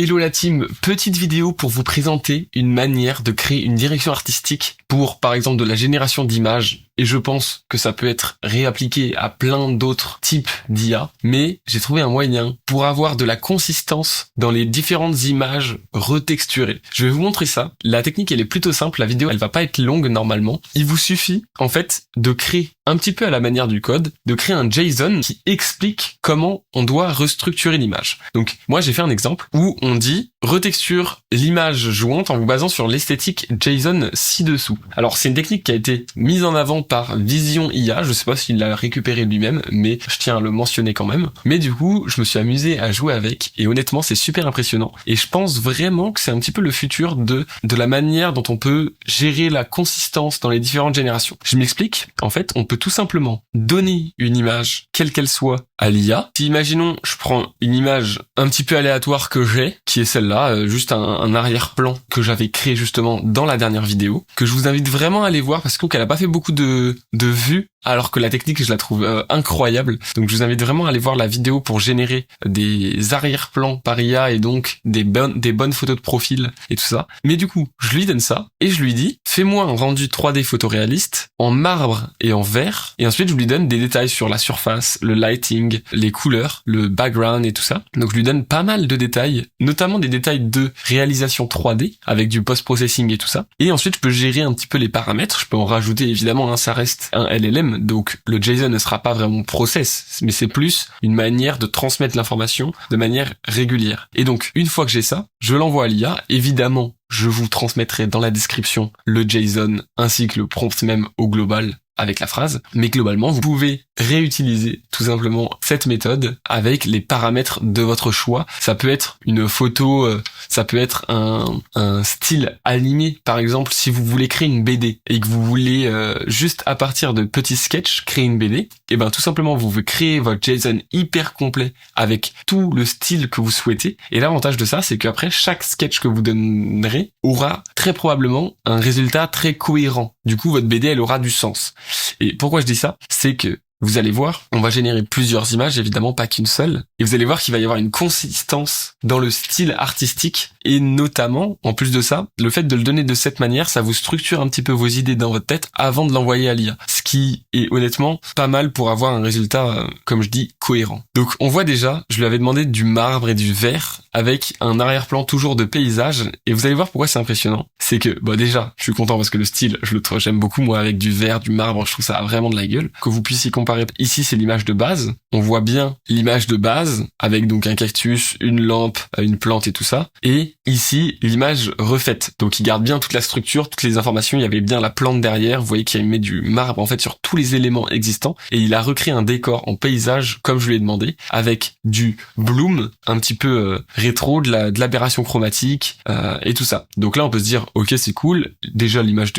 Hello la team, petite vidéo pour vous présenter une manière de créer une direction artistique pour par exemple de la génération d'images, et je pense que ça peut être réappliqué à plein d'autres types d'IA, mais j'ai trouvé un moyen pour avoir de la consistance dans les différentes images retexturées. Je vais vous montrer ça. La technique elle est plutôt simple, la vidéo elle va pas être longue normalement. Il vous suffit en fait de créer un petit peu à la manière du code, de créer un JSON qui explique comment on doit restructurer l'image. Donc moi j'ai fait un exemple où on dit retexture l'image jouante en vous basant sur l'esthétique JSON ci-dessous. Alors c'est une technique qui a été mise en avant par Vision IA, je sais pas s'il l'a récupéré lui-même, mais je tiens à le mentionner quand même. Mais du coup, je me suis amusé à jouer avec et honnêtement c'est super impressionnant. Et je pense vraiment que c'est un petit peu le futur de la manière dont on peut gérer la consistance dans les différentes générations. Je m'explique, en fait on peut tout simplement donner une image, quelle qu'elle soit, à l'IA. Si imaginons, je prends une image un petit peu aléatoire que j'ai, qui est celle-là, juste un arrière-plan que j'avais créé justement dans la dernière vidéo, que je vous invite vraiment à aller voir parce qu'elle a pas fait beaucoup de vues, alors que la technique je la trouve incroyable. Donc je vous invite vraiment à aller voir la vidéo pour générer des arrière-plans par IA et donc des bonnes photos de profil et tout ça. Mais du coup, je lui donne ça et je lui dis fais-moi un rendu 3D photoréaliste en marbre et en vert, et ensuite je lui donne des détails sur la surface, le lighting, les couleurs, le background et tout ça. Donc je lui donne pas mal de détails, notamment des détails de réalisation 3D avec du post-processing et tout ça. Et ensuite je peux gérer un petit peu les paramètres, je peux en rajouter évidemment, ça reste un LLM, donc le JSON ne sera pas vraiment process, mais c'est plus une manière de transmettre l'information de manière régulière. Et donc une fois que j'ai ça, je l'envoie à l'IA, évidemment je vous transmettrai dans la description le JSON ainsi que le prompt même au global avec la phrase, mais globalement vous pouvez réutiliser tout simplement cette méthode avec les paramètres de votre choix. Ça peut être une photo, ça peut être un style animé, par exemple si vous voulez créer une BD et que vous voulez juste à partir de petits sketchs créer une BD, et ben tout simplement vous créez votre JSON hyper complet avec tout le style que vous souhaitez, et l'avantage de ça c'est qu'après chaque sketch que vous donnerez aura très probablement un résultat très cohérent. Du coup votre BD elle aura du sens. Et pourquoi je dis ça, c'est que vous allez voir, on va générer plusieurs images, évidemment pas qu'une seule, et vous allez voir qu'il va y avoir une consistance dans le style artistique, et notamment, en plus de ça, le fait de le donner de cette manière, ça vous structure un petit peu vos idées dans votre tête avant de l'envoyer à l'IA, ce qui est honnêtement pas mal pour avoir un résultat, comme je dis, cohérent. Donc on voit déjà, je lui avais demandé du marbre et du vert, avec un arrière-plan toujours de paysage, et vous allez voir pourquoi c'est impressionnant. C'est que, déjà, je suis content parce que le style, j'aime beaucoup moi avec du vert, du marbre, je trouve ça a vraiment de la gueule. Que vous puissiez comparer, ici c'est l'image de base, on voit bien l'image de base, avec donc un cactus, une lampe, une plante et tout ça, et ici l'image refaite, donc il garde bien toute la structure, toutes les informations, il y avait bien la plante derrière, vous voyez qu'il met du marbre en fait sur tous les éléments existants, et il a recréé un décor en paysage comme je lui ai demandé, avec du bloom, un petit peu rétro, de l'aberration chromatique, et tout ça. Donc là on peut se dire ok c'est cool, déjà l'image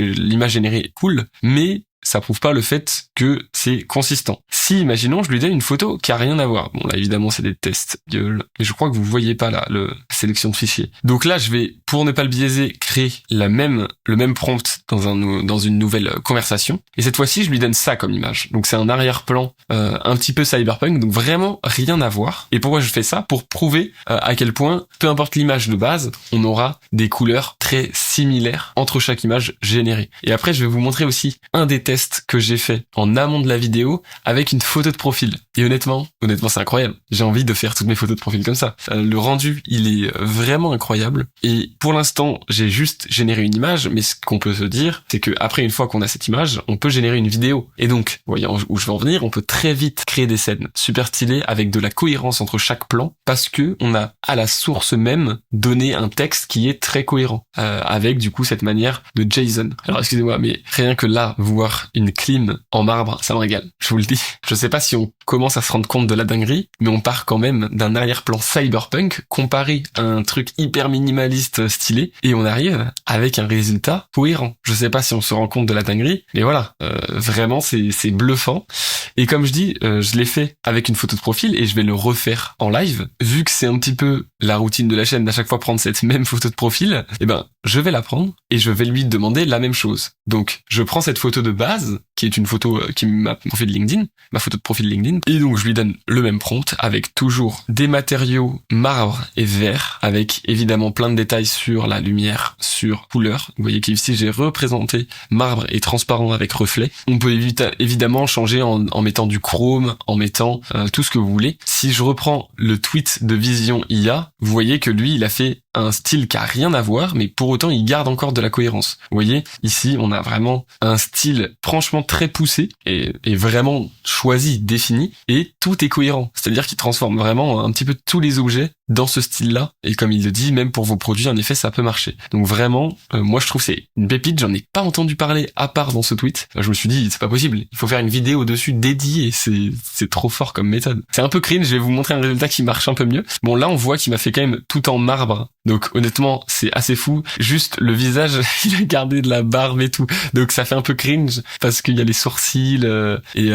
générée est cool, mais ça prouve pas le fait que c'est consistant. Si, imaginons, je lui donne une photo qui a rien à voir. Bon, là, évidemment, c'est des tests gueule. Mais je crois que vous voyez pas, là, la sélection de fichiers. Donc là, je vais, pour ne pas le biaiser, créer le même prompt dans une nouvelle conversation. Et cette fois-ci, je lui donne ça comme image. Donc c'est un arrière-plan, un petit peu cyberpunk. Donc vraiment rien à voir. Et pourquoi je fais ça? Pour prouver à quel point, peu importe l'image de base, on aura des couleurs très similaires entre chaque image générée. Et après, je vais vous montrer aussi un des tests que j'ai fait en amont de la vidéo avec une photo de profil. Et honnêtement, c'est incroyable. J'ai envie de faire toutes mes photos de profil comme ça. Le rendu, il est vraiment incroyable. Et pour l'instant, j'ai juste généré une image, mais ce qu'on peut se dire, c'est que après, une fois qu'on a cette image, on peut générer une vidéo. Et donc, voyant où je vais en venir, on peut très vite créer des scènes super stylées avec de la cohérence entre chaque plan, parce que on a à la source même donné un texte qui est très cohérent, avec du coup cette manière de JSON. Alors excusez-moi, mais rien que là, voir une clim en marbre, ça me régale. Je vous le dis. Je sais pas si on commence à se rendre compte de la dinguerie, mais on part quand même d'un arrière-plan cyberpunk comparé à un truc hyper minimaliste stylé, et on arrive avec un résultat cohérent. Je sais pas si on se rend compte de la dinguerie, mais voilà, vraiment c'est bluffant. Et comme je dis, je l'ai fait avec une photo de profil et je vais le refaire en live. Vu que c'est un petit peu la routine de la chaîne d'à chaque fois prendre cette même photo de profil, eh ben, je vais la prendre et je vais lui demander la même chose. Donc, je prends cette photo de base, qui est une photo qui est ma photo de profil LinkedIn, et donc je lui donne le même prompt avec toujours des matériaux marbre et verre, avec évidemment plein de détails sur la lumière, sur couleur. Vous voyez qu'ici j'ai représenté marbre et transparent avec reflet. On peut évidemment changer en mettant du chrome, en mettant tout ce que vous voulez. Si je reprends le tweet de Vision IA, vous voyez que lui, il a fait un style qui a rien à voir, mais pour autant, il garde encore de la cohérence. Vous voyez, ici, on a vraiment un style franchement très poussé et vraiment choisi, défini, et tout est cohérent. C'est-à-dire qu'il transforme vraiment un petit peu tous les objets dans ce style-là. Et comme il le dit, même pour vos produits, en effet, ça peut marcher. Donc vraiment, moi, je trouve que c'est une pépite. J'en ai pas entendu parler à part dans ce tweet. Je me suis dit, c'est pas possible. Il faut faire une vidéo dessus dédiée. C'est trop fort comme méthode. C'est un peu cringe. Je vais vous montrer un résultat qui marche un peu mieux. Bon, là, on voit qu'il m'a fait quand même tout en marbre. Donc honnêtement, c'est assez fou. Juste le visage, il a gardé de la barbe et tout. Donc ça fait un peu cringe parce qu'il y a les sourcils et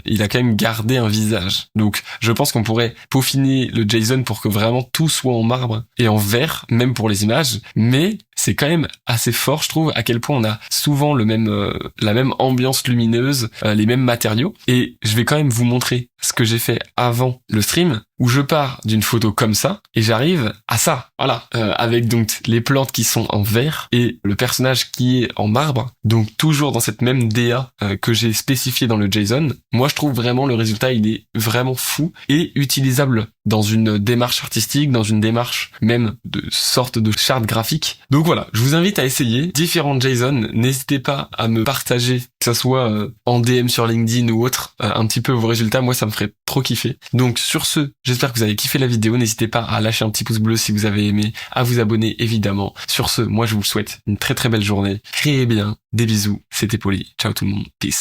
il a quand même gardé un visage. Donc je pense qu'on pourrait peaufiner le JSON pour que vraiment tout soit en marbre et en vert, même pour les images. Mais c'est quand même assez fort, je trouve, à quel point on a souvent la même ambiance lumineuse, les mêmes matériaux. Et je vais quand même vous montrer ce que j'ai fait avant le stream, où je pars d'une photo comme ça et j'arrive à ça, voilà, avec donc les plantes qui sont en vert et le personnage qui est en marbre, donc toujours dans cette même DA que j'ai spécifié dans le JSON. Moi, je trouve vraiment le résultat, il est vraiment fou et utilisable dans une démarche artistique, dans une démarche même de sorte de charte graphique. Donc voilà, je vous invite à essayer différents JSON. N'hésitez pas à me partager, que ça soit en DM sur LinkedIn ou autre, un petit peu vos résultats. Moi, ça me ferait trop kiffer. Donc sur ce, j'espère que vous avez kiffé la vidéo. N'hésitez pas à lâcher un petit pouce bleu si vous avez aimé, à vous abonner évidemment. Sur ce, moi je vous souhaite une très très belle journée. Créez bien, des bisous, c'était Poli. Ciao tout le monde, peace.